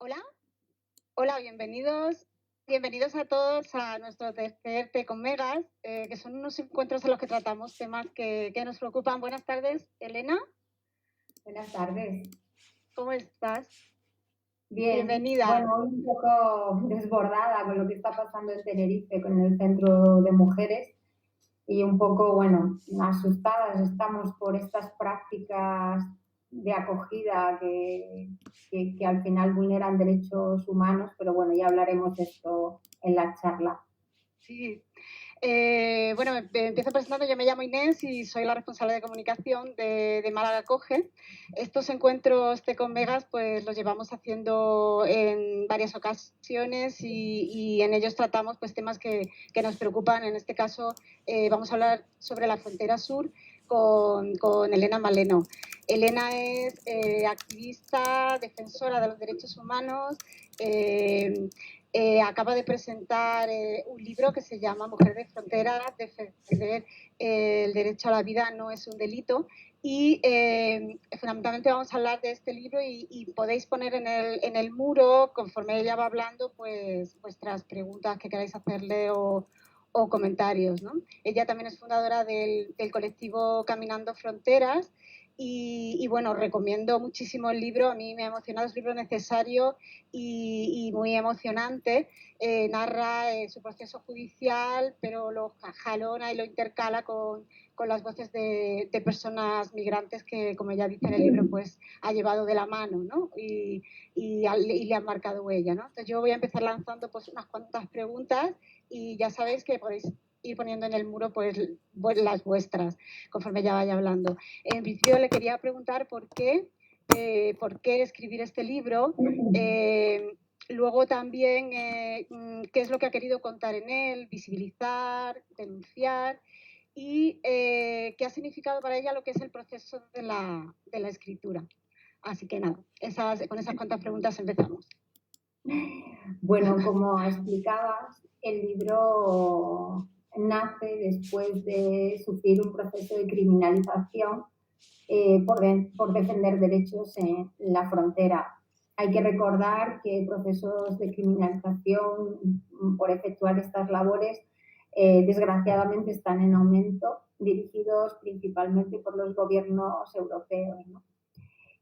Hola, hola, bienvenidos a todos a nuestro tercer Té con Megas, que son unos encuentros en los que tratamos temas que nos preocupan. Buenas tardes, Elena, Buenas tardes. ¿cómo estás? Bien, Bienvenida. bueno, hoy un poco desbordada con lo que está pasando en Tenerife, con el centro de mujeres y un poco, bueno, asustadas estamos por estas prácticas de acogida que al final vulneran derechos humanos, pero bueno, ya hablaremos de esto en la charla. Sí. Bueno, empiezo presentando. Yo me llamo Inés y soy la responsable de comunicación de Málaga Coge. Estos encuentros Té con Megas pues los llevamos haciendo en varias ocasiones y en ellos tratamos pues temas que nos preocupan. En este caso vamos a hablar sobre la frontera sur con Elena Maleno. Elena es activista, defensora de los derechos humanos. Acaba de presentar un libro que se llama Mujer de Fronteras, defender el derecho a la vida no es un delito. Y fundamentalmente vamos a hablar de este libro y podéis poner en el muro, conforme ella va hablando, pues vuestras preguntas que queráis hacerle o comentarios, ¿no? Ella también es fundadora del colectivo Caminando Fronteras y bueno, recomiendo muchísimo el libro. A mí me ha emocionado, es un libro necesario y muy emocionante. Narra su proceso judicial, pero lo jalona y lo intercala con las voces de personas migrantes que, como ella dice en el libro, pues ha llevado de la mano, ¿no? Y le han marcado huella, ¿no? Entonces yo voy a empezar lanzando pues unas cuantas preguntas y ya sabéis que podéis ir poniendo en el muro pues las vuestras conforme ya vaya hablando. En principio le quería preguntar por qué escribir este libro. Luego también qué es lo que ha querido contar en él, visibilizar, denunciar y qué ha significado para ella lo que es el proceso de la escritura. Así que nada, con esas cuantas preguntas empezamos. Bueno, como explicabas, el libro nace después de sufrir un proceso de criminalización por defender derechos en la frontera. Hay que recordar que procesos de criminalización por efectuar estas labores desgraciadamente están en aumento, dirigidos principalmente por los gobiernos europeos, ¿no?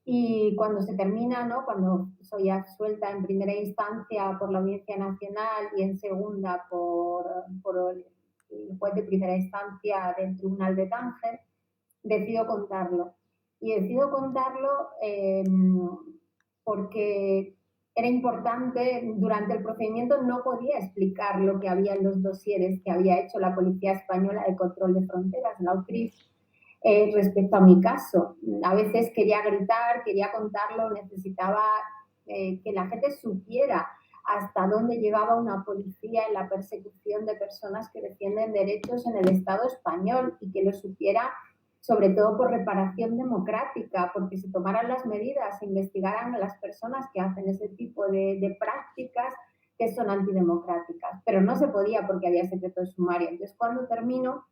Y cuando se termina, ¿no? Cuando soy absuelta en primera instancia por la Audiencia Nacional y en segunda por el juez de primera instancia del Tribunal de Tánger, decido contarlo. Y decido contarlo porque era importante, durante el procedimiento no podía explicar lo que había en los dosieres que había hecho la Policía Española de Control de Fronteras, la UCRIF, respecto a mi caso. A veces quería gritar, quería contarlo, necesitaba que la gente supiera hasta dónde llegaba una policía en la persecución de personas que defienden derechos en el Estado español y que lo supiera sobre todo por reparación democrática, porque si tomaran las medidas, se investigaran a las personas que hacen ese tipo de prácticas que son antidemocráticas. Pero no se podía porque había secreto de sumario. Entonces, cuando termino,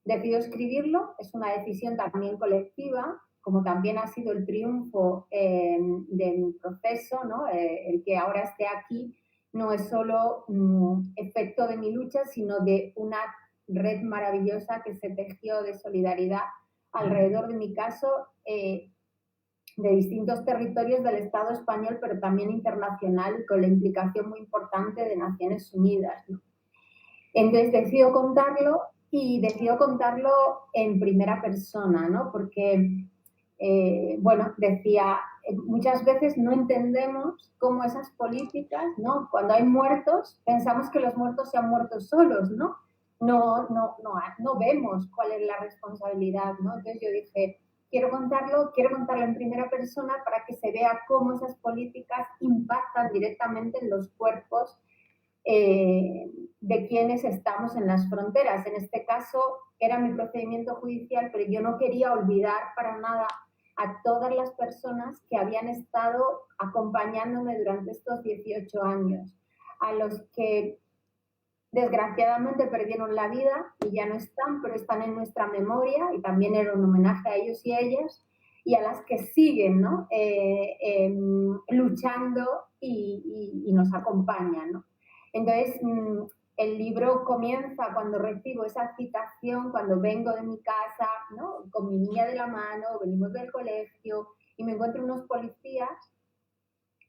decido escribirlo, es una decisión también colectiva, como también ha sido el triunfo del proceso, ¿no? El que ahora esté aquí no es solo efecto de mi lucha, sino de una red maravillosa que se tejió de solidaridad alrededor de mi caso, de distintos territorios del Estado español, pero también internacional, con la implicación muy importante de Naciones Unidas, ¿no? Entonces decido contarlo y decido contarlo en primera persona, ¿no? Porque, bueno, decía, muchas veces no entendemos cómo esas políticas, ¿no? Cuando hay muertos, pensamos que los muertos se han muerto solos, ¿no? No vemos cuál es la responsabilidad, ¿no? Entonces yo dije, quiero contarlo en primera persona para que se vea cómo esas políticas impactan directamente en los cuerpos de quienes estamos en las fronteras. En este caso era mi procedimiento judicial, pero yo no quería olvidar para nada a todas las personas que habían estado acompañándome durante estos 18 años, a los que desgraciadamente perdieron la vida y ya no están, pero están en nuestra memoria y también era un homenaje a ellos y a ellas, y a las que siguen, ¿no? Luchando y nos acompaña, ¿no? Entonces, el libro comienza cuando recibo esa citación, cuando vengo de mi casa, ¿no? Con mi niña de la mano, venimos del colegio y me encuentro unos policías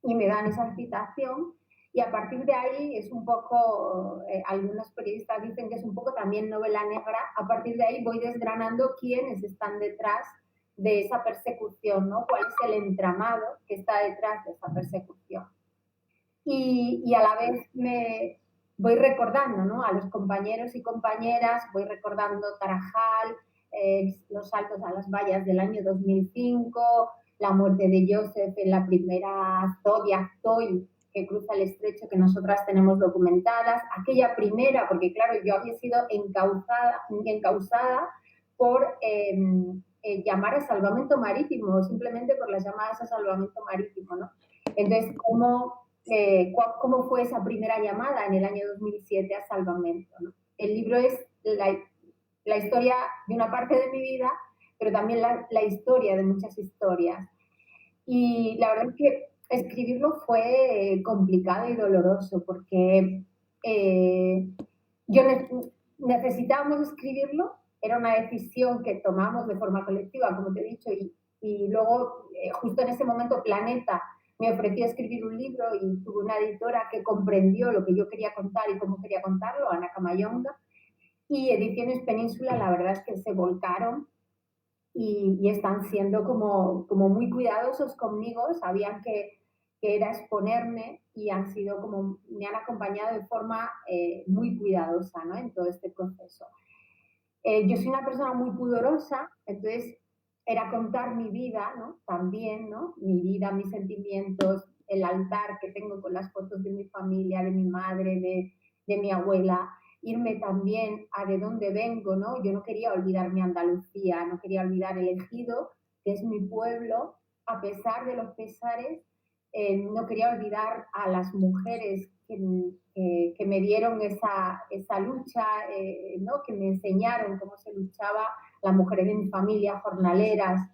y me dan esa citación. Y a partir de ahí es un poco, algunos periodistas dicen que es un poco también novela negra, a partir de ahí voy desgranando quiénes están detrás de esa persecución, ¿no? Cuál es el entramado que está detrás de esa persecución. Y a la vez me voy recordando, ¿no? A los compañeros y compañeras, voy recordando Tarajal, los saltos a las vallas del año 2005, la muerte de Joseph en la primera Zodiac Toy que cruza el estrecho que nosotras tenemos documentadas, aquella primera, porque claro, yo había sido encausada por llamar a salvamento marítimo, simplemente por las llamadas a salvamento marítimo, ¿no? Entonces, ¿cómo fue esa primera llamada en el año 2007 a salvamento, ¿no? El libro es la historia de una parte de mi vida, pero también la historia de muchas historias. Y la verdad es que escribirlo fue complicado y doloroso porque necesitábamos escribirlo, era una decisión que tomamos de forma colectiva, como te he dicho, y luego justo en ese momento Planeta me ofreció escribir un libro y tuve una editora que comprendió lo que yo quería contar y cómo quería contarlo, Ana Camayonga, y Ediciones Península, la verdad es que se volcaron y están siendo como muy cuidadosos conmigo, sabían que era exponerme y me han acompañado de forma muy cuidadosa, ¿no? En todo este proceso. Yo soy una persona muy pudorosa, entonces era contar mi vida, ¿no? También, ¿no? Mi vida, mis sentimientos, el altar que tengo con las fotos de mi familia, de mi madre, de mi abuela, irme también a de dónde vengo, ¿no? Yo no quería olvidar mi Andalucía, no quería olvidar el Ejido, que es mi pueblo, a pesar de los pesares, no quería olvidar a las mujeres que me dieron esa lucha, ¿no? Que me enseñaron cómo se luchaba las mujeres de mi familia, jornaleras.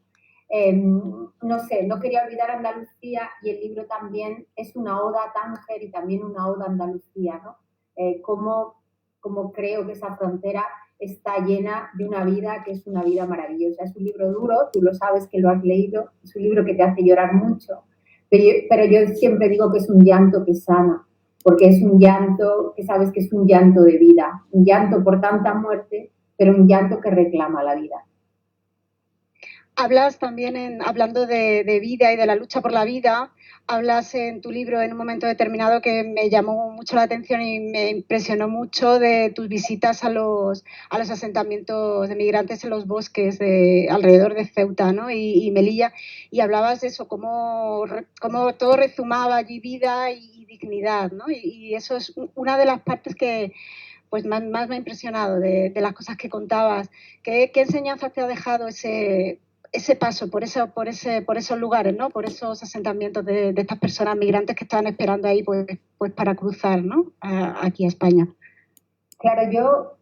No sé, no quería olvidar Andalucía y el libro también es una oda a Tánger y también una oda a Andalucía, ¿no? Cómo creo que esa frontera está llena de una vida que es una vida maravillosa. Es un libro duro, tú lo sabes que lo has leído, es un libro que te hace llorar mucho, pero yo siempre digo que es un llanto que sana, porque es un llanto que sabes que es un llanto de vida, un llanto por tanta muerte, pero un llanto que reclama la vida. Hablas también, hablando de vida y de la lucha por la vida, hablas en tu libro en un momento determinado que me llamó mucho la atención y me impresionó mucho de tus visitas a los asentamientos de migrantes en los bosques alrededor de Ceuta, ¿no? y Melilla, y hablabas de eso, cómo todo rezumaba allí vida y dignidad, ¿no? Y eso es una de las partes que pues más me ha impresionado de las cosas que contabas. ¿Qué enseñanzas te ha dejado ese paso por esos lugares, ¿no? Por esos asentamientos de estas personas migrantes que estaban esperando ahí pues para cruzar, ¿no? Aquí a España? Claro, yo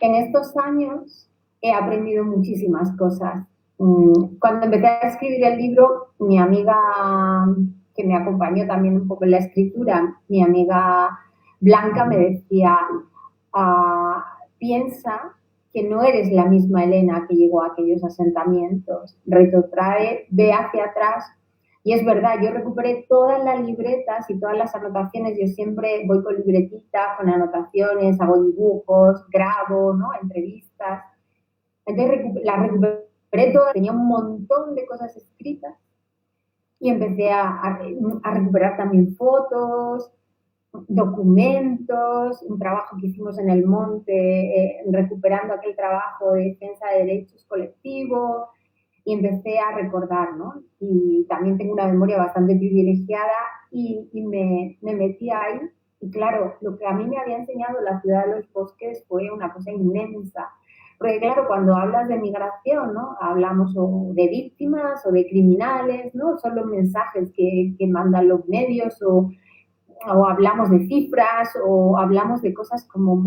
en estos años he aprendido muchísimas cosas. Cuando empecé a escribir el libro, mi amiga que me acompañó también un poco en la escritura, mi amiga Blanca me decía, piensa que no eres la misma Elena que llegó a aquellos asentamientos, retrotrae, ve hacia atrás. Y es verdad, yo recuperé todas las libretas y todas las anotaciones, yo siempre voy con libretita, con anotaciones, hago dibujos, grabo, ¿no? Entrevistas. Entonces las recuperé todas, tenía un montón de cosas escritas y empecé a recuperar también fotos, documentos, un trabajo que hicimos en el monte, recuperando aquel trabajo de defensa de derechos colectivos, y empecé a recordar, ¿no? Y también tengo una memoria bastante privilegiada y me metí ahí. Y claro, lo que a mí me había enseñado la ciudad de los bosques fue una cosa inmensa. Porque claro, cuando hablas de migración, ¿no? Hablamos o de víctimas o de criminales, ¿no? Son los mensajes que mandan los medios o hablamos de cifras o hablamos de cosas como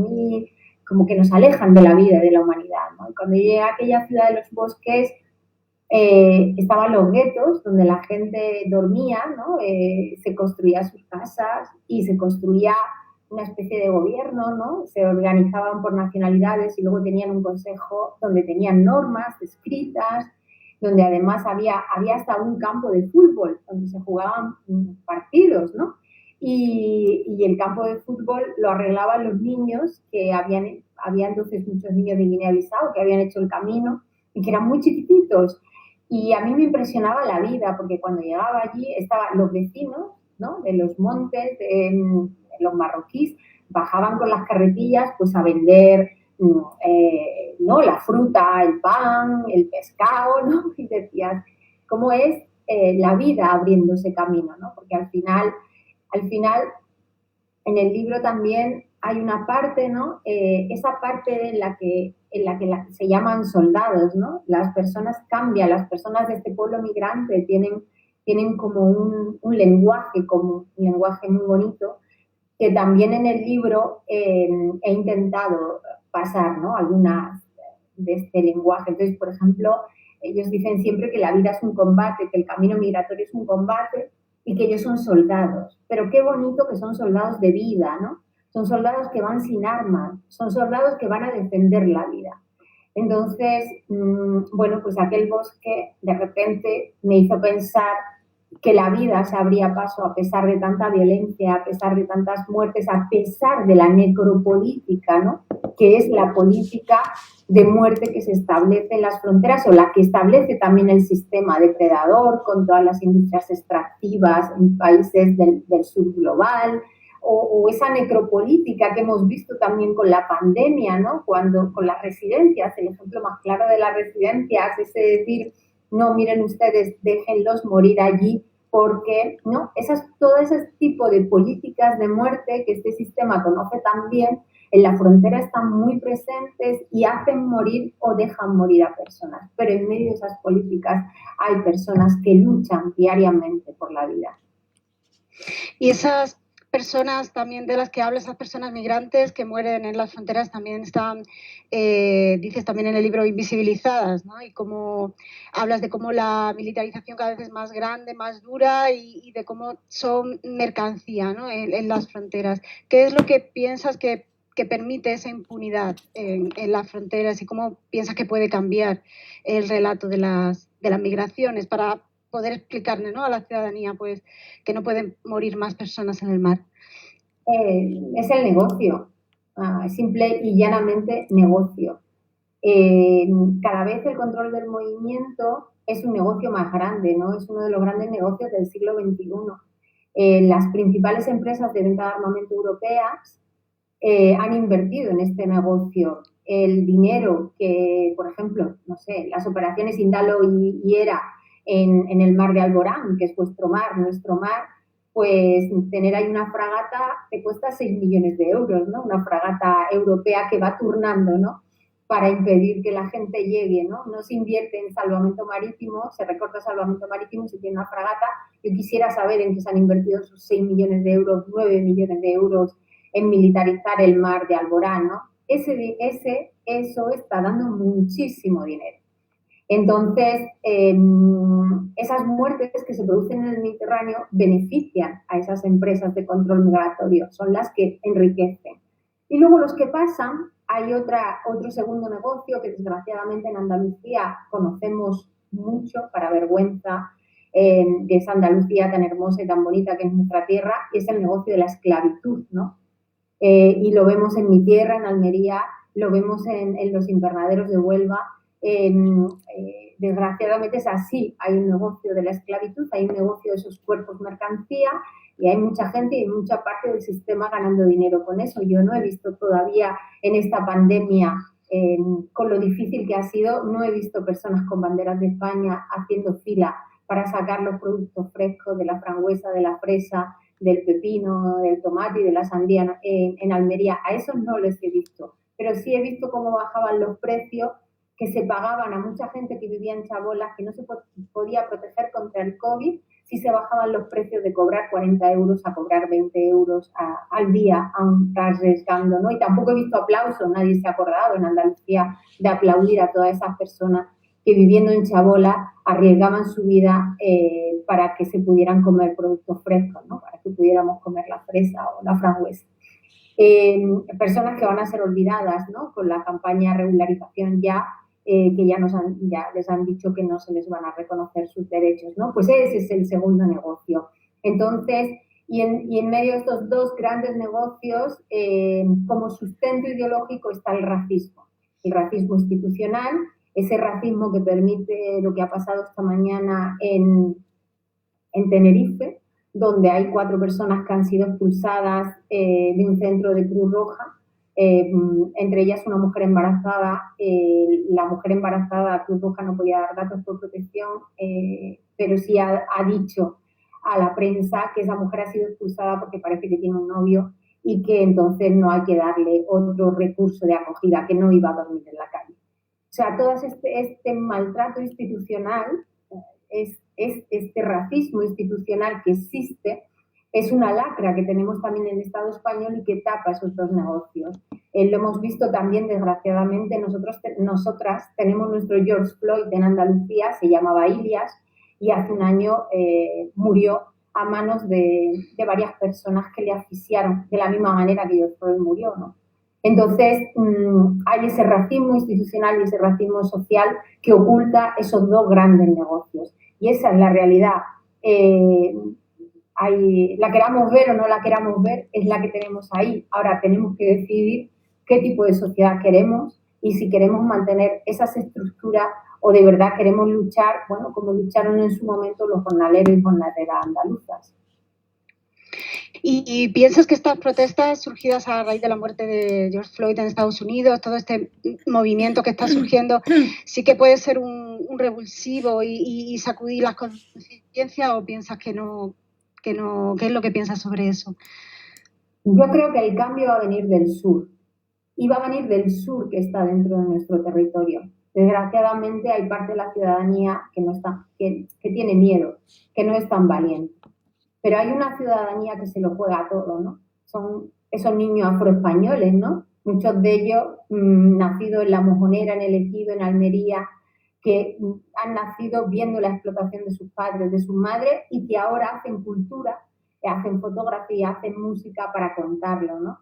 que nos alejan de la vida, de la humanidad, ¿no? Y cuando llegué a aquella ciudad de los bosques, estaban los guetos, donde la gente dormía, ¿no? Se construía sus casas y se construía una especie de gobierno, ¿no? Se organizaban por nacionalidades y luego tenían un consejo donde tenían normas escritas, donde además había hasta un campo de fútbol, donde se jugaban partidos, ¿no? Y el campo de fútbol lo arreglaban los niños, que había entonces muchos niños de Guinea-Bissau que habían hecho el camino y que eran muy chiquititos. Y a mí me impresionaba la vida, porque cuando llegaba allí estaban los vecinos, ¿no? De los montes, los marroquíes, bajaban con las carretillas pues a vender ¿no? La fruta, el pan, el pescado, ¿no? Y decías, ¿cómo es la vida abriéndose camino, ¿no? Porque al final, en el libro también hay una parte, ¿no? Esa parte en la que se llaman soldados, ¿no? Las personas cambian, las personas de este pueblo migrante tienen como un lenguaje, como un lenguaje muy bonito, que también en el libro he intentado pasar, ¿no? Algunas de este lenguaje. Entonces, por ejemplo, ellos dicen siempre que la vida es un combate, que el camino migratorio es un combate y que ellos son soldados. Pero qué bonito que son soldados de vida, ¿no? Son soldados que van sin armas, son soldados que van a defender la vida. Entonces, bueno, pues aquel bosque de repente me hizo pensar que la vida se abría paso a pesar de tanta violencia, a pesar de tantas muertes, a pesar de la necropolítica, ¿no? Que es la política de muerte que se establece en las fronteras o la que establece también el sistema depredador con todas las industrias extractivas en países del sur global, o esa necropolítica que hemos visto también con la pandemia, ¿no? Cuando con las residencias, el ejemplo más claro de las residencias es decir, no, miren ustedes, déjenlos morir allí, porque ¿no? Todo ese tipo de políticas de muerte que este sistema conoce tan bien, en la frontera están muy presentes y hacen morir o dejan morir a personas. Pero en medio de esas políticas hay personas que luchan diariamente por la vida. Y esas personas también de las que hablas, esas personas migrantes que mueren en las fronteras también están, dices también en el libro, invisibilizadas, ¿no? Y cómo hablas de cómo la militarización cada vez es más grande, más dura y de cómo son mercancía, ¿no? En las fronteras. ¿Qué es lo que piensas que permite esa impunidad en las fronteras y cómo piensas que puede cambiar el relato de las migraciones para poder explicarle, ¿no? A la ciudadanía pues que no pueden morir más personas en el mar? Es el negocio, simple y llanamente negocio. Cada vez el control del movimiento es un negocio más grande, ¿no? Es uno de los grandes negocios del siglo XXI. Las principales empresas de venta de armamento europeas han invertido en este negocio. El dinero que, por ejemplo, no sé, las operaciones Indalo y Hera en el mar de Alborán, que es vuestro mar, nuestro mar, pues tener ahí una fragata te cuesta 6 millones de euros, ¿no? Una fragata europea que va turnando, ¿no? Para impedir que la gente llegue, ¿no? No se invierte en salvamento marítimo, se recorta salvamento marítimo, se tiene una fragata. Yo quisiera saber en qué se han invertido esos 6 millones de euros, 9 millones de euros en militarizar el mar de Alborán, ¿no? Eso está dando muchísimo dinero. Entonces, esas muertes que se producen en el Mediterráneo benefician a esas empresas de control migratorio, son las que enriquecen. Y luego los que pasan, hay otro segundo negocio que desgraciadamente en Andalucía conocemos mucho, para vergüenza de esa Andalucía tan hermosa y tan bonita que es nuestra tierra, y es el negocio de la esclavitud, ¿no? Y lo vemos en mi tierra, en Almería, lo vemos en los invernaderos de Huelva. Desgraciadamente es así, hay un negocio de la esclavitud, hay un negocio de esos cuerpos mercancía y hay mucha gente y mucha parte del sistema ganando dinero con eso. Yo no he visto todavía en esta pandemia, con lo difícil que ha sido, no he visto personas con banderas de España haciendo fila para sacar los productos frescos de la frambuesa, de la fresa, del pepino, del tomate y de la sandía en Almería. A esos no les he visto, pero sí he visto cómo bajaban los precios que se pagaban a mucha gente que vivía en chabolas, que no se podía proteger contra el COVID, si se bajaban los precios de cobrar 40 euros a cobrar 20 euros al día, aún arriesgando, ¿no? Y tampoco he visto aplausos, nadie se ha acordado en Andalucía de aplaudir a todas esas personas que viviendo en Chabola arriesgaban su vida para que se pudieran comer productos frescos, ¿no? Para que pudiéramos comer la fresa o la frambuesa. Personas que van a ser olvidadas, ¿no? Con la campaña de regularización que ya les han dicho que no se les van a reconocer sus derechos, ¿no? Pues ese es el segundo negocio. Entonces, y en medio de estos dos grandes negocios, como sustento ideológico está el racismo institucional, ese racismo que permite lo que ha pasado esta mañana en Tenerife, donde hay 4 personas que han sido expulsadas de un centro de Cruz Roja, entre ellas una mujer embarazada. La mujer embarazada, Cruz Roja no podía dar datos por protección, pero sí ha dicho a la prensa que esa mujer ha sido expulsada porque parece que tiene un novio y que entonces no hay que darle otro recurso de acogida, que no iba a dormir en la calle. O sea, todo este maltrato institucional, este racismo institucional que existe, es una lacra que tenemos también en el Estado español y que tapa esos dos negocios. Lo hemos visto también, desgraciadamente, nosotras tenemos nuestro George Floyd en Andalucía, se llamaba Ilias, y hace un año murió a manos de varias personas que le asfixiaron, de la misma manera que George Floyd murió, ¿no? Entonces, hay ese racismo institucional y ese racismo social que oculta esos dos grandes negocios. Y esa es la realidad. La queramos ver o no la queramos ver, es la que tenemos ahí. Ahora tenemos que decidir qué tipo de sociedad queremos y si queremos mantener esas estructuras o de verdad queremos luchar, bueno, como lucharon en su momento los jornaleros y jornaleras andaluzas. ¿Y piensas que estas protestas surgidas a raíz de la muerte de George Floyd en Estados Unidos, todo este movimiento que está surgiendo, sí que puede ser un revulsivo y sacudir las conciencias, o piensas que no? ¿Qué es lo que piensas sobre eso? Yo creo que el cambio va a venir del sur, y va a venir del sur que está dentro de nuestro territorio. Desgraciadamente hay parte de la ciudadanía que tiene miedo, que no es tan valiente. Pero hay una ciudadanía que se lo juega todo, ¿no? Son esos niños afroespañoles, ¿no? Muchos de ellos nacidos en La Mojonera, en El Ejido, en Almería, que han nacido viendo la explotación de sus padres, de sus madres, y que ahora hacen cultura, hacen fotografía, hacen música para contarlo, ¿no?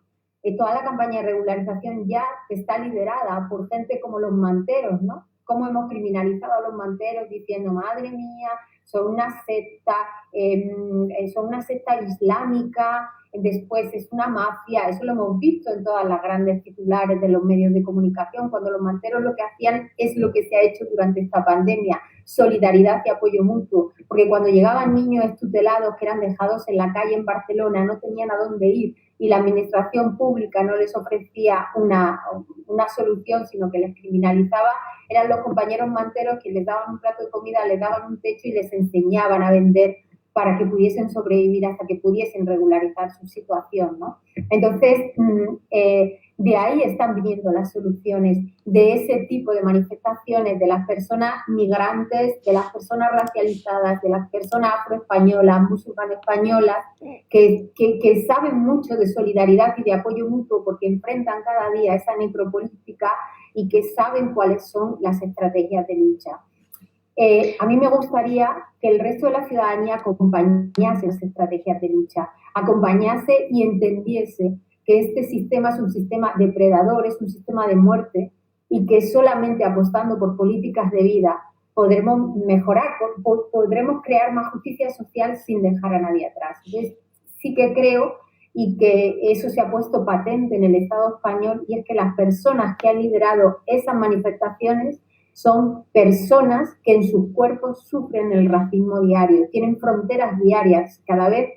Toda la campaña de regularización ya está liderada por gente como los manteros, ¿no? Cómo hemos criminalizado a los manteros diciendo, madre mía, son una secta islámica, después es una mafia. Eso lo hemos visto en todas las grandes titulares de los medios de comunicación, cuando los manteros lo que hacían es lo que se ha hecho durante esta pandemia, solidaridad y apoyo mutuo, porque cuando llegaban niños extutelados que eran dejados en la calle en Barcelona, no tenían a dónde ir y la administración pública no les ofrecía una solución, sino que les criminalizaba, eran los compañeros manteros que les daban un plato de comida, les daban un techo y les enseñaban a vender para que pudiesen sobrevivir hasta que pudiesen regularizar su situación, ¿no? Entonces, de ahí están viniendo las soluciones, de ese tipo de manifestaciones, de las personas migrantes, de las personas racializadas, de las personas afroespañolas, musulmanas españolas, que saben mucho de solidaridad y de apoyo mutuo porque enfrentan cada día esa necropolítica y que saben cuáles son las estrategias de lucha. A mí me gustaría que el resto de la ciudadanía acompañase esas estrategias de lucha, acompañase y entendiese que este sistema es un sistema depredador, es un sistema de muerte, y que solamente apostando por políticas de vida podremos mejorar, podremos crear más justicia social sin dejar a nadie atrás. Entonces, sí que creo, y que eso se ha puesto patente en el Estado español, y es que las personas que han liderado esas manifestaciones son personas que en sus cuerpos sufren el racismo diario, tienen fronteras diarias, cada vez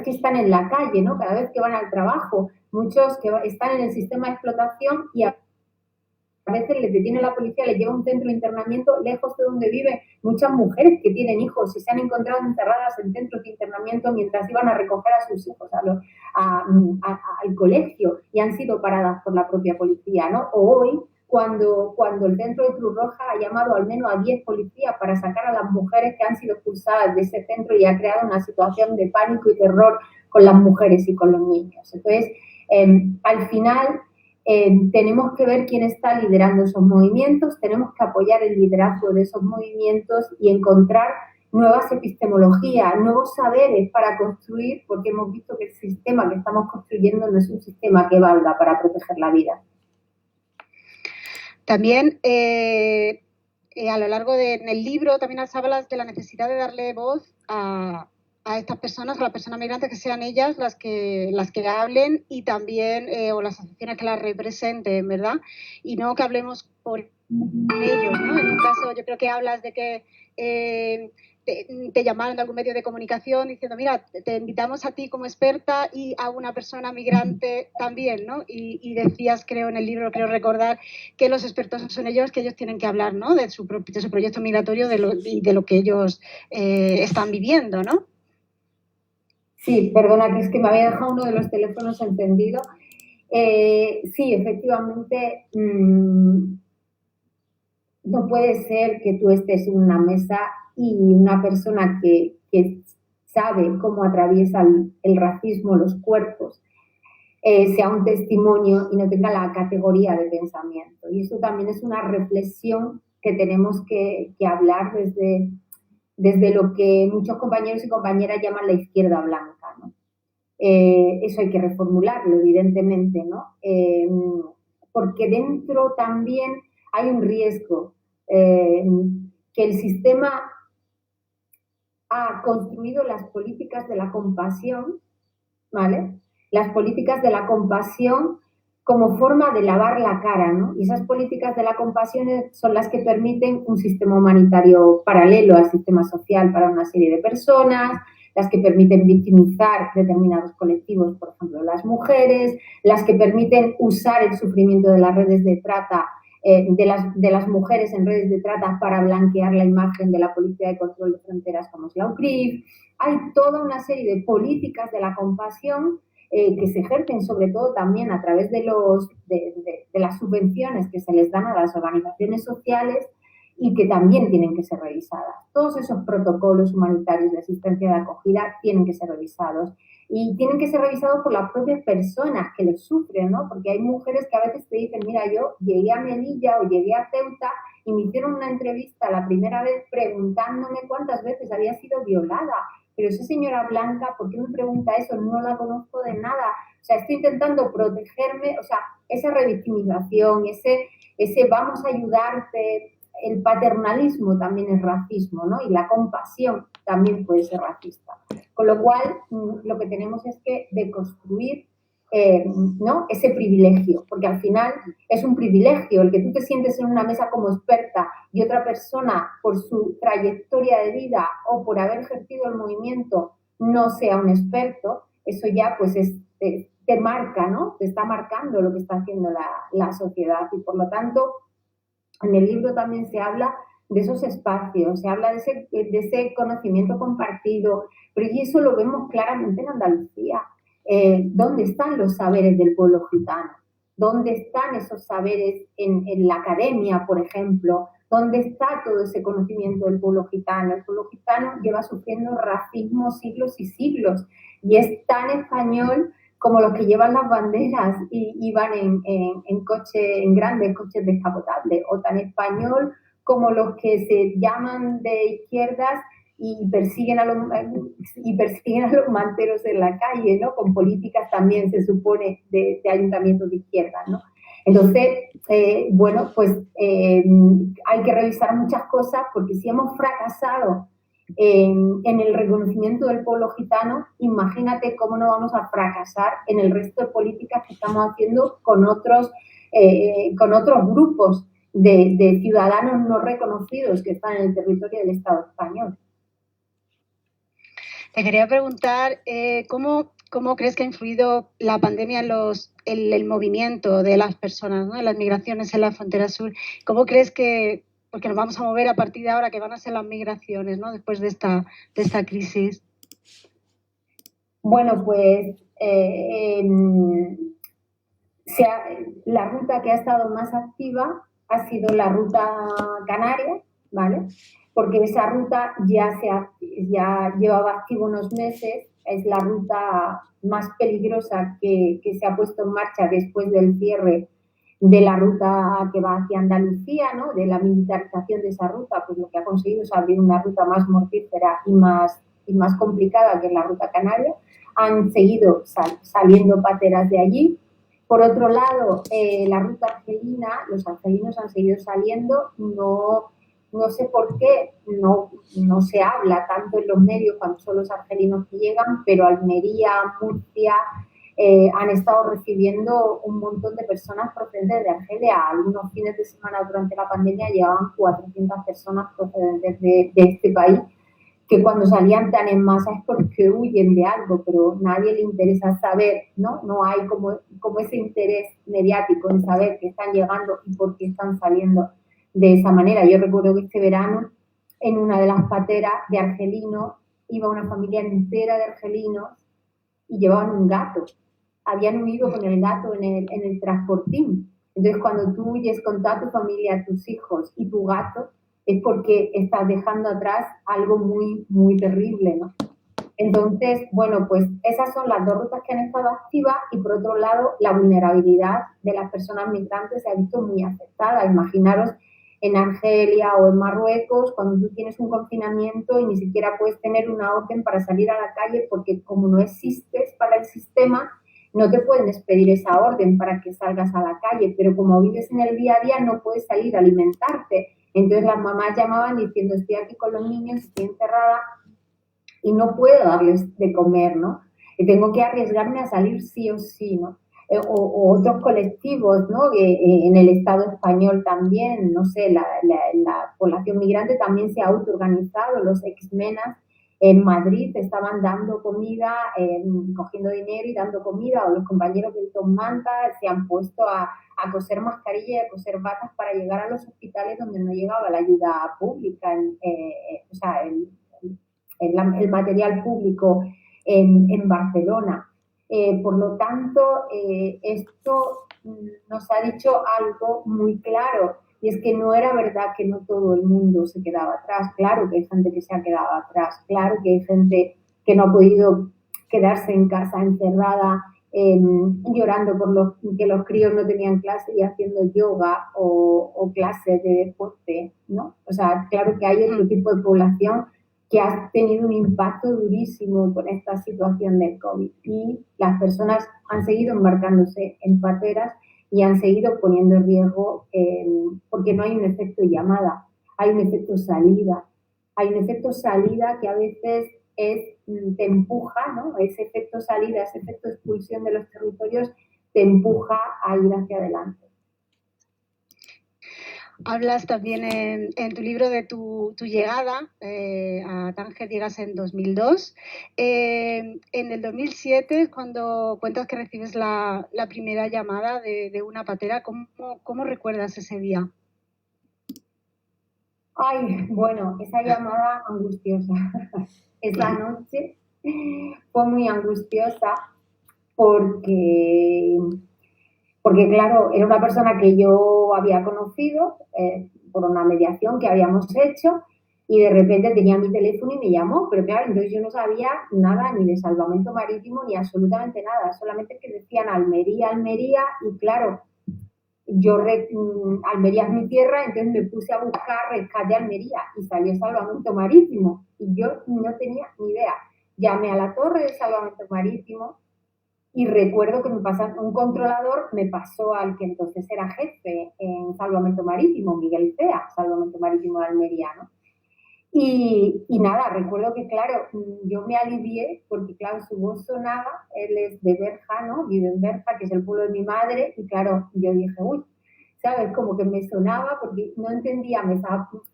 que están en la calle, ¿no? Cada vez que van al trabajo, muchos que están en el sistema de explotación y a veces les detiene la policía, les lleva a un centro de internamiento lejos de donde viven muchas mujeres que tienen hijos y se han encontrado encerradas en centros de internamiento mientras iban a recoger a sus hijos al colegio y han sido paradas por la propia policía, ¿no? O hoy, cuando el centro de Cruz Roja ha llamado al menos a 10 policías para sacar a las mujeres que han sido expulsadas de ese centro y ha creado una situación de pánico y terror con las mujeres y con los niños. Entonces, al final, tenemos que ver quién está liderando esos movimientos, tenemos que apoyar el liderazgo de esos movimientos y encontrar nuevas epistemologías, nuevos saberes para construir, porque hemos visto que el sistema que estamos construyendo no es un sistema que valga para proteger la vida. También a lo largo en el libro también hablas de la necesidad de darle voz a estas personas, a las personas migrantes, que sean ellas las que hablen y también, o las asociaciones que las representen, ¿verdad? Y no que hablemos por ellos, ¿no? En un caso yo creo que hablas de que te llamaron de algún medio de comunicación diciendo, mira, te invitamos a ti como experta y a una persona migrante también, ¿no? Y decías, creo, en el libro, creo recordar, que los expertos son ellos, que ellos tienen que hablar, ¿no? De su proyecto migratorio y de lo que ellos están viviendo, ¿no? Sí, perdona, que es que me había dejado uno de los teléfonos encendido. Sí, efectivamente, no puede ser que tú estés en una mesa y una persona que sabe cómo atraviesa el racismo los cuerpos sea un testimonio y no tenga la categoría de pensamiento. Y eso también es una reflexión que tenemos que hablar desde lo que muchos compañeros y compañeras llaman la izquierda blanca, ¿no? Eso hay que reformularlo, evidentemente, ¿no? Porque dentro también hay un riesgo, que el sistema ha construido las políticas de la compasión, ¿vale? Las políticas de la compasión como forma de lavar la cara, ¿no? Y esas políticas de la compasión son las que permiten un sistema humanitario paralelo al sistema social para una serie de personas, las que permiten victimizar determinados colectivos, por ejemplo, las mujeres, las que permiten usar el sufrimiento de las redes de trata, de las mujeres en redes de trata para blanquear la imagen de la Policía de Control de Fronteras como es la UCRIF. Hay toda una serie de políticas de la compasión que se ejercen sobre todo también a través de las subvenciones que se les dan a las organizaciones sociales y que también tienen que ser revisadas. Todos esos protocolos humanitarios de asistencia de acogida tienen que ser revisados y tienen que ser revisados por las propias personas que los sufren, ¿no? Porque hay mujeres que a veces te dicen, mira, yo llegué a Melilla o llegué a Ceuta y me hicieron una entrevista la primera vez preguntándome cuántas veces había sido violada. Pero esa señora blanca, ¿por qué me pregunta eso? No la conozco de nada. O sea, estoy intentando protegerme, o sea, esa revictimización, ese vamos a ayudarte, el paternalismo también es racismo, ¿no? Y la compasión también puede ser racista. Con lo cual, lo que tenemos es que deconstruir ¿no? ese privilegio, porque al final es un privilegio el que tú te sientes en una mesa como experta y otra persona por su trayectoria de vida o por haber ejercido el movimiento no sea un experto, eso ya pues te marca, ¿no? Te está marcando lo que está haciendo la sociedad y por lo tanto en el libro también se habla de esos espacios, se habla de ese conocimiento compartido, pero y eso lo vemos claramente en Andalucía. ¿Dónde están los saberes del pueblo gitano? ¿Dónde están esos saberes en la academia, por ejemplo? ¿Dónde está todo ese conocimiento del pueblo gitano? El pueblo gitano lleva sufriendo racismo siglos y siglos y es tan español como los que llevan las banderas y van en grandes coches descapotables, o tan español como los que se llaman de izquierdas y persiguen a los manteros en la calle, ¿no? Con políticas también, se supone, de ayuntamientos de izquierda, ¿no? Entonces, bueno, pues hay que revisar muchas cosas porque si hemos fracasado en el reconocimiento del pueblo gitano, imagínate cómo no vamos a fracasar en el resto de políticas que estamos haciendo con otros grupos de ciudadanos no reconocidos que están en el territorio del Estado español. Te quería preguntar ¿cómo crees que ha influido la pandemia en el movimiento de las personas, ¿no? En las migraciones en la frontera sur? ¿Cómo crees que, porque nos vamos a mover a partir de ahora, que van a ser las migraciones, ¿no? Después de esta crisis? Bueno, pues la ruta que ha estado más activa ha sido la ruta canaria, ¿vale? Porque esa ruta ya llevaba activo unos meses, es la ruta más peligrosa que se ha puesto en marcha después del cierre de la ruta que va hacia Andalucía, ¿no? De la militarización de esa ruta, pues lo que ha conseguido es abrir una ruta más mortífera y más complicada que la ruta canaria. Han seguido saliendo pateras de allí. Por otro lado, la ruta argelina, los argelinos han seguido saliendo, no sé por qué, no se habla tanto en los medios cuando son los argelinos que llegan, pero Almería, Murcia, han estado recibiendo un montón de personas procedentes de Argelia. Algunos fines de semana durante la pandemia llegaban 400 personas procedentes de este país, que cuando salían tan en masa es porque huyen de algo, pero nadie le interesa saber, ¿no? No hay como ese interés mediático en saber que están llegando y por qué están saliendo de esa manera. Yo recuerdo que este verano, en una de las pateras de argelinos, iba una familia entera de argelinos y llevaban un gato. Habían huido con el gato en el transportín. Entonces, cuando tú huyes con toda tu familia, tus hijos y tu gato, es porque estás dejando atrás algo muy, muy terrible, ¿no? Entonces, bueno, pues esas son las dos rutas que han estado activas y, por otro lado, la vulnerabilidad de las personas migrantes se ha visto muy afectada. Imaginaros en Argelia o en Marruecos, cuando tú tienes un confinamiento y ni siquiera puedes tener una orden para salir a la calle porque como no existes para el sistema, no te pueden expedir esa orden para que salgas a la calle, pero como vives en el día a día no puedes salir a alimentarte. Entonces las mamás llamaban diciendo, estoy aquí con los niños, estoy encerrada y no puedo darles de comer, ¿no? Y tengo que arriesgarme a salir sí o sí, ¿no? O otros colectivos, ¿no? En el Estado español también, no sé, la población migrante también se ha autoorganizado, los exmenas en Madrid estaban dando comida, cogiendo dinero y dando comida, o los compañeros del Tom Manta se han puesto a coser mascarillas y a coser batas para llegar a los hospitales donde no llegaba la ayuda pública, o sea, el material público en Barcelona. Por lo tanto, esto nos ha dicho algo muy claro, y es que no era verdad que no todo el mundo se quedaba atrás. Claro que hay gente que se ha quedado atrás, claro que hay gente que no ha podido quedarse en casa encerrada, llorando por que los críos no tenían clase y haciendo yoga o clases de deporte, ¿no? O sea, claro que hay otro tipo de población que ha tenido un impacto durísimo con esta situación del COVID, y las personas han seguido embarcándose en pateras y han seguido poniendo en riesgo, porque no hay un efecto llamada, hay un efecto salida. Hay un efecto salida que a veces te empuja, ¿no? Ese efecto salida, ese efecto expulsión de los territorios te empuja a ir hacia adelante. Hablas también en tu libro de tu llegada a Tánger, llegas en 2002. En el 2007, cuando cuentas que recibes la primera llamada de una patera, ¿cómo recuerdas ese día? Ay, bueno, esa llamada angustiosa. Esa noche fue muy angustiosa porque claro, era una persona que yo había conocido por una mediación que habíamos hecho, y de repente tenía mi teléfono y me llamó, pero claro, entonces yo no sabía nada ni de salvamento marítimo ni absolutamente nada, solamente que decían Almería, Almería, y claro, Almería es mi tierra, entonces me puse a buscar rescate Almería y salió salvamento marítimo y yo no tenía ni idea. Llamé a la torre de salvamento marítimo y recuerdo que un controlador me pasó al que entonces era jefe en salvamento marítimo, Miguel Cea, salvamento marítimo de Almería, ¿no? Y nada, recuerdo que, claro, yo me alivié porque, claro, su voz sonaba, él es de Berja, ¿no? Vive en Berja, que es el pueblo de mi madre, y claro, yo dije, uy, ¿sabes? Como que me sonaba porque no entendía,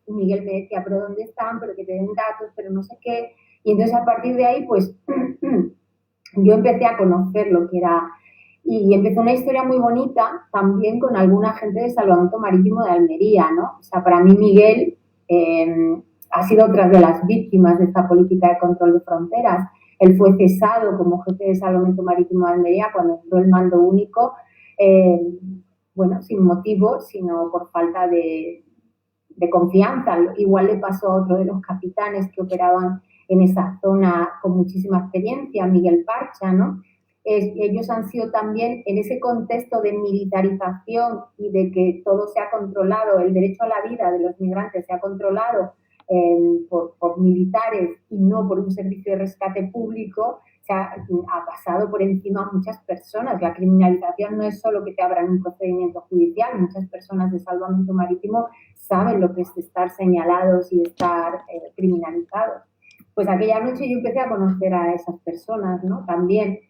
Miguel me decía, pero ¿dónde están? Pero que te den datos, pero no sé qué. Y entonces a partir de ahí, pues, yo empecé a conocer lo que era, y empezó una historia muy bonita también con alguna gente de salvamento marítimo de Almería, ¿no? O sea, para mí Miguel ha sido otra de las víctimas de esta política de control de fronteras. Él fue cesado como jefe de salvamento marítimo de Almería cuando entró el mando único, bueno, sin motivo, sino por falta de confianza. Igual le pasó a otro de los capitanes que operaban en esa zona con muchísima experiencia, Miguel Parcha, ¿no? ellos han sido también, en ese contexto de militarización y de que todo se ha controlado, el derecho a la vida de los migrantes se ha controlado por militares y no por un servicio de rescate público, ha pasado por encima a muchas personas. La criminalización no es solo que te abran un procedimiento judicial, muchas personas de salvamento marítimo saben lo que es estar señalados y estar criminalizados. Pues aquella noche yo empecé a conocer a esas personas, ¿no? También.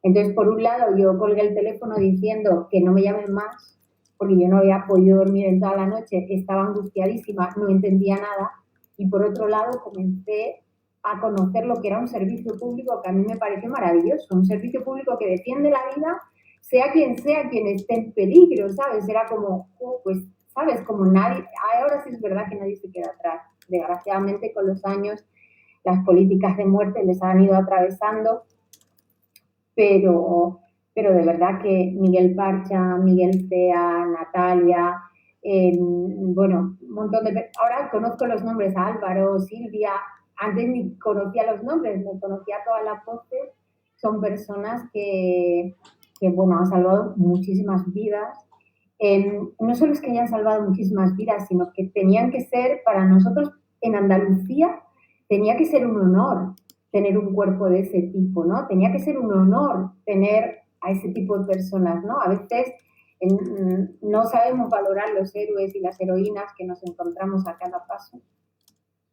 Entonces, por un lado, yo colgué el teléfono diciendo que no me llamen más, porque yo no había podido dormir en toda la noche, estaba angustiadísima, no entendía nada. Y por otro lado, comencé a conocer lo que era un servicio público que a mí me pareció maravilloso, un servicio público que defiende la vida, sea quien esté en peligro, ¿sabes? Era como, pues, ¿sabes? Como nadie, ahora sí es verdad que nadie se queda atrás. Desgraciadamente, con los años, las políticas de muerte les han ido atravesando, pero de verdad que Miguel Parcha, Miguel Cea, Natalia, bueno, un montón de... Ahora conozco los nombres, Álvaro, Silvia, antes ni conocía los nombres, no conocía todas las voces. Son personas que bueno, han salvado muchísimas vidas. No solo es que hayan salvado muchísimas vidas, sino que tenían que ser, para nosotros en Andalucía, tenía que ser un honor tener un cuerpo de ese tipo, ¿no? Tenía que ser un honor tener a ese tipo de personas, ¿no? A veces no sabemos valorar los héroes y las heroínas que nos encontramos a cada paso.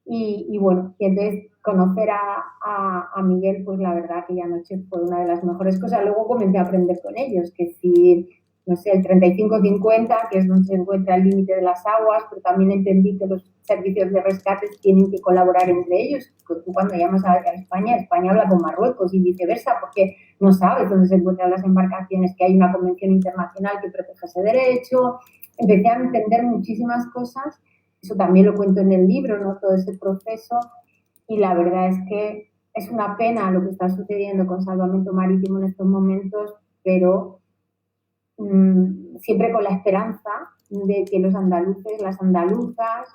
Y bueno, y entonces conocer a Miguel, pues la verdad que aquella noche fue una de las mejores cosas. Luego comencé a aprender con ellos, que si, no sé, el 35-50, que es donde se encuentra el límite de las aguas, pero también entendí que los servicios de rescate tienen que colaborar entre ellos. Tú cuando llamas a España, España habla con Marruecos y viceversa, porque no sabes dónde se encuentran las embarcaciones, que hay una convención internacional que protege ese derecho. Empecé a entender muchísimas cosas. Eso también lo cuento en el libro, ¿no? Todo ese proceso. Y la verdad es que es una pena lo que está sucediendo con Salvamento Marítimo en estos momentos, pero siempre con la esperanza de que los andaluces, las andaluzas,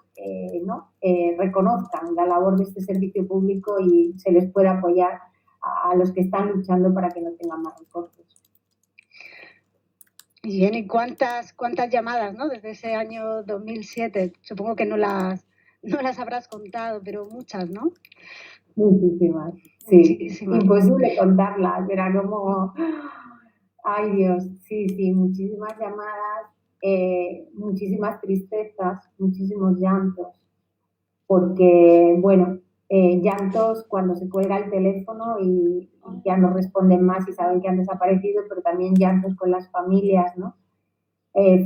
¿no? Reconozcan la labor de este servicio público y se les pueda apoyar a los que están luchando para que no tengan más recursos. Bien, ¿y cuántas llamadas, ¿no? Desde ese año 2007? Supongo que no las habrás contado, pero muchas, ¿no? Muchísimas, sí. Muchísimas. Imposible contarlas, era como... Ay, Dios, sí, muchísimas llamadas, muchísimas tristezas, muchísimos llantos, porque, bueno, llantos cuando se cuelga el teléfono y ya no responden más y saben que han desaparecido, pero también llantos con las familias, ¿no?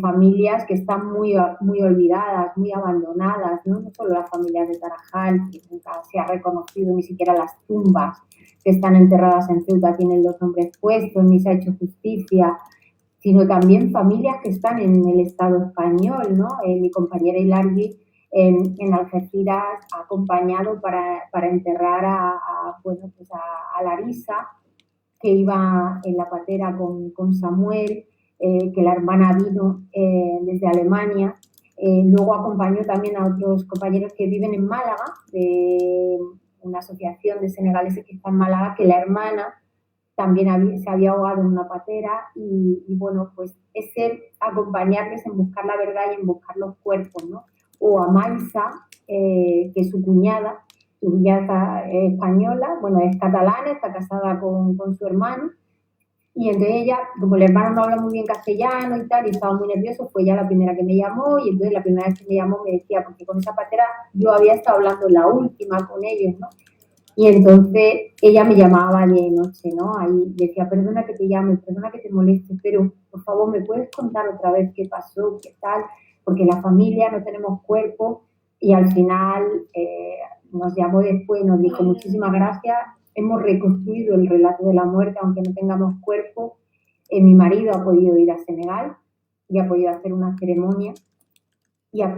Familias que están muy, muy olvidadas, muy abandonadas, ¿no? No solo las familias de Tarajal, que nunca se ha reconocido ni siquiera las tumbas que están enterradas en Ceuta tienen los nombres puestos, ni se ha hecho justicia, sino también familias que están en el Estado español, ¿no? Mi compañera Hilargi en Algeciras ha acompañado para enterrar bueno, pues a Larisa, que iba en la patera con Samuel, que la hermana vino desde Alemania. Luego acompañó también a otros compañeros que viven en Málaga, de una asociación de senegaleses que está en Málaga, que la hermana también se había ahogado en una patera y bueno, pues es acompañarles en buscar la verdad y en buscar los cuerpos, ¿no? O a Maisa, que es su cuñada está española, bueno, es catalana, está casada con su hermano, y entonces ella, como el hermano no habla muy bien castellano y tal, y estaba muy nervioso, fue ella la primera que me llamó, y entonces la primera vez que me llamó me decía, porque con esa patera yo había estado hablando la última con ellos, ¿no? Y entonces ella me llamaba de noche, ¿no? Ahí decía, perdona que te llame, perdona que te moleste, pero por favor, ¿me puedes contar otra vez qué pasó, qué tal? Porque la familia no tenemos cuerpo, y al final nos llamó después, nos dijo muchísimas gracias, hemos reconstruido el relato de la muerte, aunque no tengamos cuerpo. Mi marido ha podido ir a Senegal y ha podido hacer una ceremonia y ha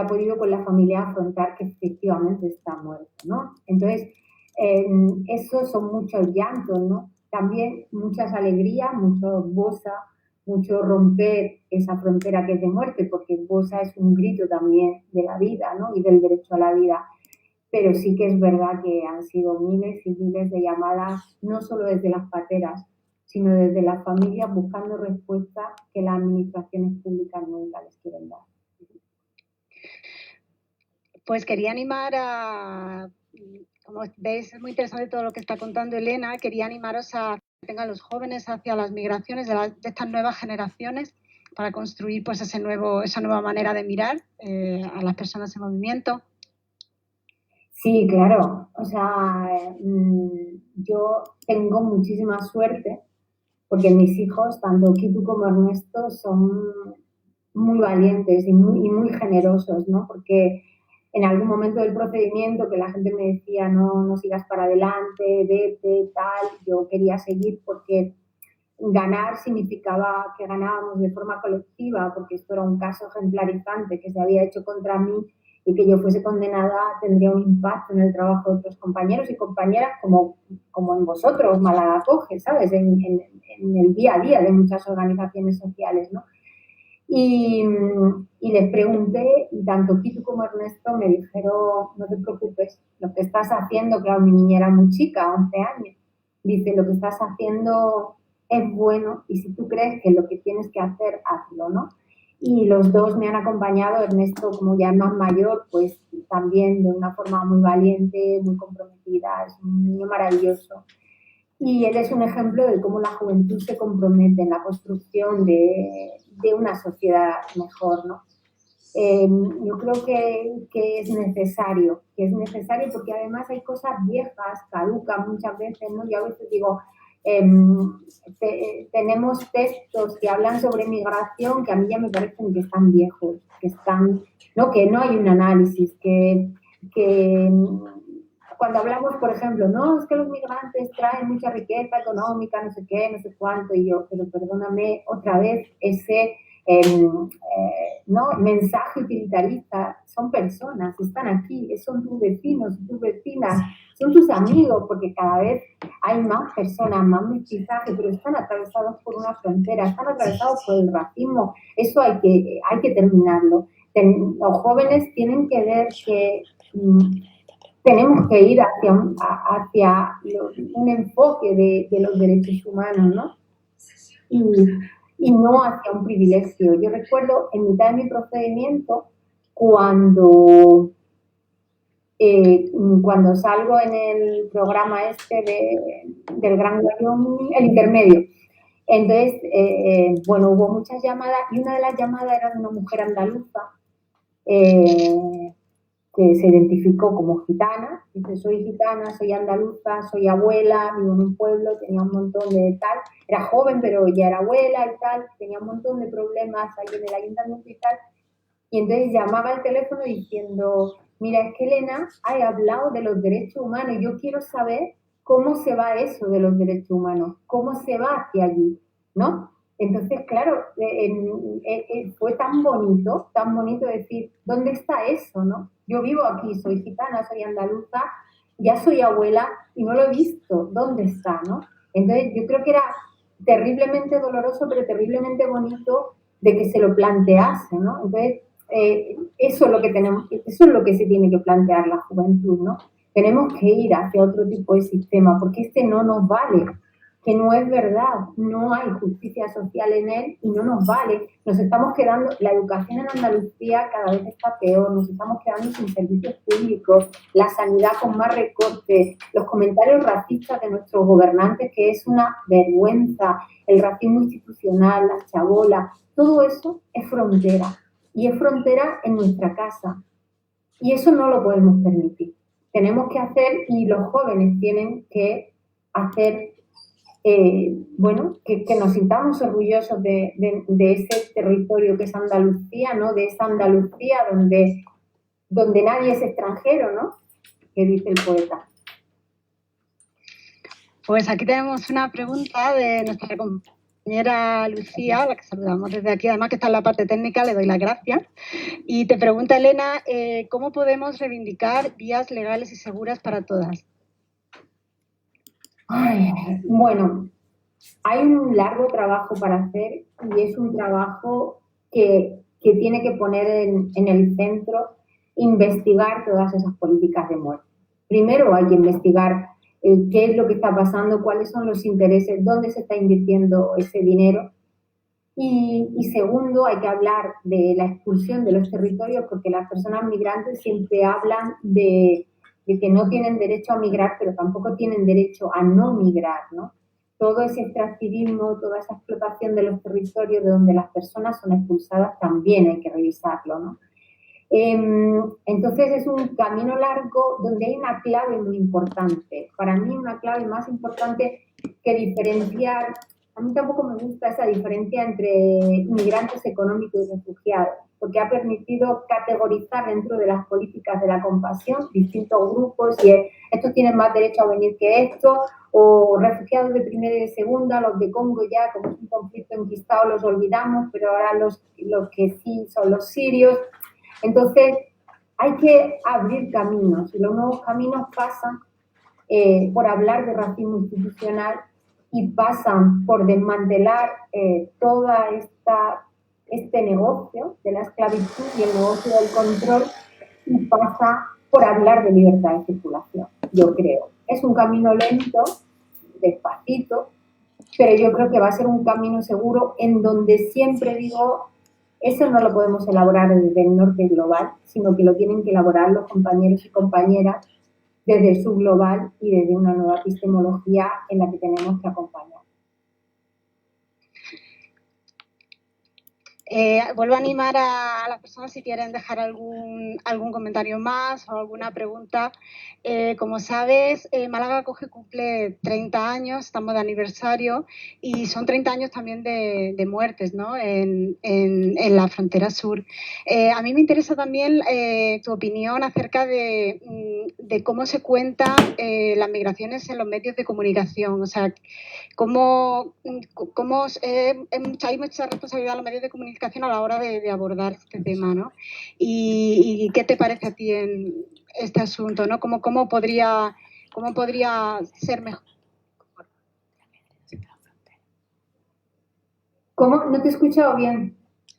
podido con la familia afrontar que efectivamente está muerto, ¿no? Entonces, esos son muchos llantos, ¿no? También muchas alegrías, mucho bosa, mucho romper esa frontera que es de muerte, porque bosa es un grito también de la vida, ¿no? Y del derecho a la vida. Pero sí que es verdad que han sido miles y miles de llamadas, no solo desde las pateras, sino desde las familias buscando respuestas que las administraciones públicas nunca les quieren dar. Pues quería animar a, como veis, es muy interesante todo lo que está contando Elena, quería animaros a que tengan los jóvenes hacia las migraciones de estas nuevas generaciones para construir pues esa nueva manera de mirar a las personas en movimiento. Sí, claro. O sea, yo tengo muchísima suerte porque mis hijos, tanto Kitu como Ernesto, son muy valientes y muy generosos, ¿no? Porque en algún momento del procedimiento que la gente me decía no sigas para adelante, vete, tal, yo quería seguir porque ganar significaba que ganábamos de forma colectiva, porque esto era un caso ejemplarizante que se había hecho contra mí y que yo fuese condenada tendría un impacto en el trabajo de otros compañeros y compañeras como en vosotros, Málaga Acoge, ¿sabes? En el día a día de muchas organizaciones sociales, ¿no? Y les pregunté, y tanto Kitu como Ernesto me dijeron, no te preocupes, lo que estás haciendo, claro, mi niña era muy chica, 11 años, dice, lo que estás haciendo es bueno y si tú crees que lo que tienes que hacer, hazlo, ¿no? Y los dos me han acompañado, Ernesto como ya es más mayor, pues también de una forma muy valiente, muy comprometida, es un niño maravilloso. Y él es un ejemplo de cómo la juventud se compromete en la construcción de una sociedad mejor, ¿no? Yo creo que es necesario porque además hay cosas viejas, caducas muchas veces, ¿no? Yo a veces digo, tenemos textos que hablan sobre migración que a mí ya me parecen que están viejos, que no hay un análisis, que cuando hablamos, por ejemplo, no, es que los migrantes traen mucha riqueza económica, no sé qué, no sé cuánto, y yo, pero perdóname, otra vez, ese mensaje utilitarista, son personas, están aquí, son tus vecinos, tus vecinas, son tus amigos, porque cada vez hay más personas, más mestizaje, pero están atravesados por una frontera, están atravesados por el racismo, eso hay que terminarlo. Los jóvenes tienen que ver que tenemos que ir hacia un enfoque de los derechos humanos, ¿no? Y no hacia un privilegio. Yo recuerdo en mitad de mi procedimiento, cuando salgo en el programa del Gran Wyoming, el intermedio. Entonces, hubo muchas llamadas y una de las llamadas era de una mujer andaluza que se identificó como gitana, dice, soy gitana, soy andaluza, soy abuela, vivo en un pueblo, tenía un montón de tal, era joven pero ya era abuela y tal, tenía un montón de problemas ahí en el ayuntamiento y tal, y entonces llamaba al teléfono diciendo, mira, es que Elena ha hablado de los derechos humanos y yo quiero saber cómo se va eso de los derechos humanos, cómo se va hacia allí, ¿no? Entonces, claro, fue tan bonito decir, ¿dónde está eso, no? Yo vivo aquí, soy gitana, soy andaluza, ya soy abuela y no lo he visto, ¿dónde está, no? Entonces, yo creo que era terriblemente doloroso, pero terriblemente bonito de que se lo plantease, ¿no? Entonces, eso es lo que se tiene que plantear la juventud, ¿no? Tenemos que ir hacia otro tipo de sistema, porque este no nos vale, que no es verdad, no hay justicia social en él y no nos vale. Nos estamos quedando, la educación en Andalucía cada vez está peor, nos estamos quedando sin servicios públicos, la sanidad con más recortes, los comentarios racistas de nuestros gobernantes, que es una vergüenza, el racismo institucional, las chabolas, todo eso es frontera. Y es frontera en nuestra casa. Y eso no lo podemos permitir. Tenemos que hacer, y los jóvenes tienen que hacer, que nos sintamos orgullosos de ese territorio que es Andalucía, ¿no? De esa Andalucía donde nadie es extranjero, ¿no? Que dice el poeta. Pues aquí tenemos una pregunta de nuestra compañera Lucía, a la que saludamos desde aquí, además que está en la parte técnica, le doy las gracias. Y te pregunta Elena, ¿cómo podemos reivindicar vías legales y seguras para todas? Bueno, hay un largo trabajo para hacer y es un trabajo que tiene que poner en el centro investigar todas esas políticas de muerte. Primero hay que investigar qué es lo que está pasando, cuáles son los intereses, dónde se está invirtiendo ese dinero. Y segundo, hay que hablar de la expulsión de los territorios, porque las personas migrantes siempre hablan de que no tienen derecho a migrar, pero tampoco tienen derecho a no migrar, ¿no? Todo ese extractivismo, toda esa explotación de los territorios de donde las personas son expulsadas, también hay que revisarlo, ¿no? Entonces es un camino largo donde hay una clave muy importante. Para mí una clave más importante que diferenciar, a mí tampoco me gusta esa diferencia entre inmigrantes económicos y refugiados, porque ha permitido categorizar dentro de las políticas de la compasión distintos grupos y estos tienen más derecho a venir que estos, o refugiados de primera y de segunda, los de Congo ya, como es un conflicto enquistado, los olvidamos, pero ahora los que sí son los sirios. Entonces, hay que abrir caminos y los nuevos caminos pasan por hablar de racismo institucional y pasan por desmantelar toda este negocio de la esclavitud y el negocio del control y pasa por hablar de libertad de circulación, yo creo. Es un camino lento, despacito, pero yo creo que va a ser un camino seguro en donde siempre digo, eso no lo podemos elaborar desde el norte global, sino que lo tienen que elaborar los compañeros y compañeras desde el subglobal y desde una nueva epistemología en la que tenemos que acompañar. Vuelvo a animar a las personas si quieren dejar algún comentario más o alguna pregunta. Como sabes, Málaga cumple 30 años, estamos de aniversario y son 30 años también de muertes, ¿no? en la frontera sur. A mí me interesa también tu opinión acerca de cómo se cuentan las migraciones en los medios de comunicación. O sea, cómo hay mucha responsabilidad en los medios de comunicación a la hora de abordar este tema, ¿no? ¿Y qué te parece a ti en este asunto, ¿no? ¿Cómo podría ser mejor? ¿Cómo? No te he escuchado bien.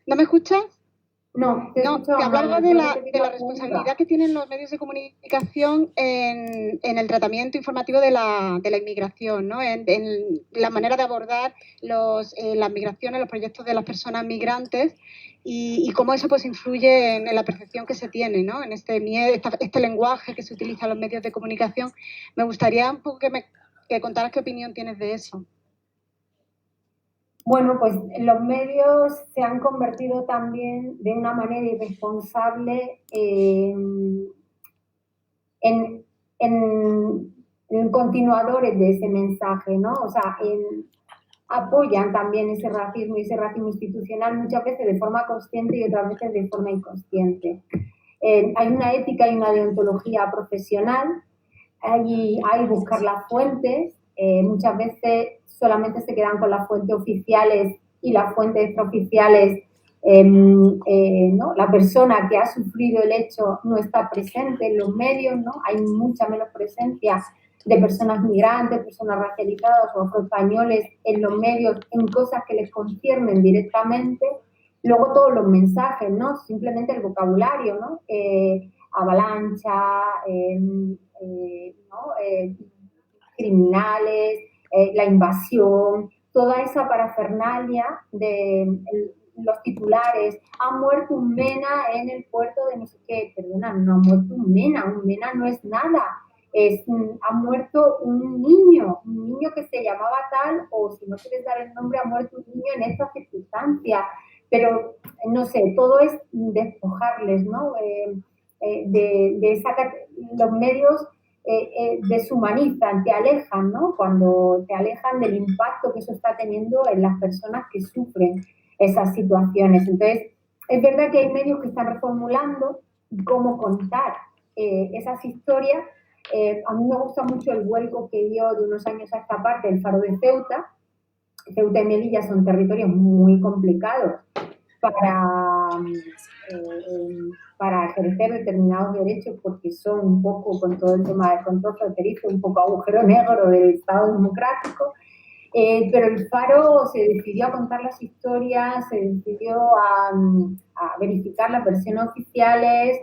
¿No me escuchas? No, te hablaba de la responsabilidad que tienen los medios de comunicación en el tratamiento informativo de la inmigración, ¿no? En la manera de abordar las migraciones, los proyectos de las personas migrantes y cómo eso pues influye en la percepción que se tiene, ¿no? En este lenguaje que se utiliza en los medios de comunicación. Me gustaría un poco que contaras qué opinión tienes de eso. Bueno, pues los medios se han convertido también de una manera irresponsable en continuadores de ese mensaje, ¿no? O sea, apoyan también ese racismo institucional muchas veces de forma consciente y otras veces de forma inconsciente. Hay una ética y una deontología profesional, hay buscar las fuentes, muchas veces solamente se quedan con las fuentes oficiales y las fuentes extraoficiales, ¿no? La persona que ha sufrido el hecho no está presente en los medios, ¿no? Hay mucha menos presencia de personas migrantes, personas racializadas o afroespañoles en los medios, en cosas que les conciernen directamente. Luego todos los mensajes, ¿no? Simplemente el vocabulario, ¿no? Avalancha, ¿no? Criminales, la invasión, toda esa parafernalia de los titulares. Ha muerto un MENA en el puerto de no sé qué. Perdona, no ha muerto un MENA no es nada. Ha muerto un niño que se llamaba tal, o si no quieres dar el nombre, ha muerto un niño en esta circunstancia. Pero, no sé, todo es despojarles, ¿no? Los medios deshumanizan, te alejan, ¿no? Cuando te alejan del impacto que eso está teniendo en las personas que sufren esas situaciones. Entonces, es verdad que hay medios que están reformulando cómo contar esas historias. A mí me gusta mucho el vuelco que dio de unos años a esta parte el Faro de Ceuta. Ceuta y Melilla son territorios muy complicados para ejercer determinados derechos porque son un poco, con todo el tema del control fronterizo, un poco agujero negro del Estado democrático. Pero el Faro se decidió a contar las historias, se decidió a verificar las versiones oficiales,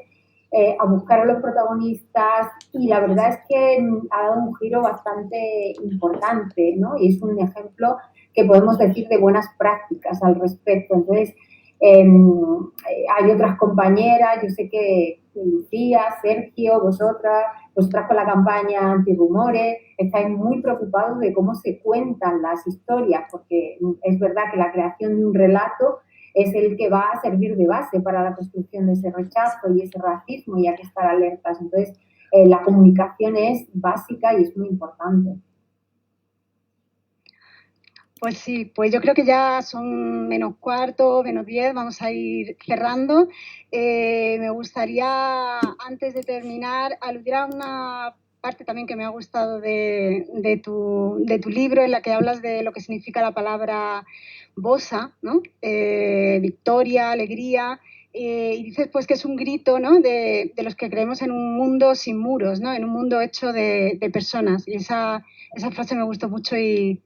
a buscar a los protagonistas y la verdad es que ha dado un giro bastante importante, ¿no? Y es un ejemplo que podemos decir de buenas prácticas al respecto. Entonces, hay otras compañeras, yo sé que Lucía, Sergio, vosotras con la campaña Antirrumores, estáis muy preocupados de cómo se cuentan las historias, porque es verdad que la creación de un relato es el que va a servir de base para la construcción de ese rechazo y ese racismo, y hay que estar alertas. Entonces, la comunicación es básica y es muy importante. Pues sí, pues yo creo que ya son menos cuarto, menos 10, vamos a ir cerrando. Me gustaría, antes de terminar, aludir a una parte también que me ha gustado de tu libro, en la que hablas de lo que significa la palabra bossa, ¿no? Victoria, alegría, y dices pues que es un grito, ¿no? De los que creemos en un mundo sin muros, ¿no? En un mundo hecho de personas. Y esa frase me gustó mucho y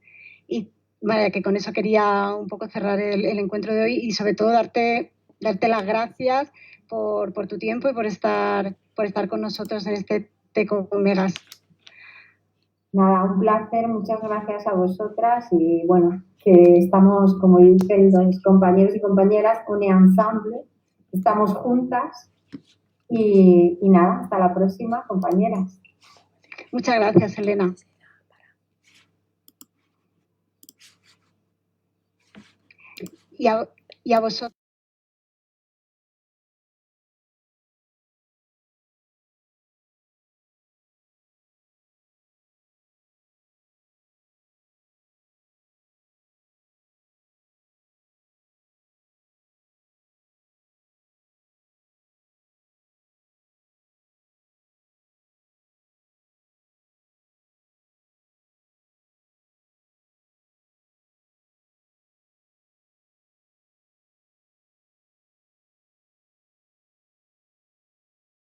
vale, que con eso quería un poco cerrar el encuentro de hoy y sobre todo darte las gracias por tu tiempo y por estar con nosotros en este Teco Megas. Nada, un placer, muchas gracias a vosotras y bueno, que estamos, como dicen los compañeros y compañeras, un ensemble, estamos juntas y nada, hasta la próxima, compañeras. Muchas gracias, Elena. Y a vosotros.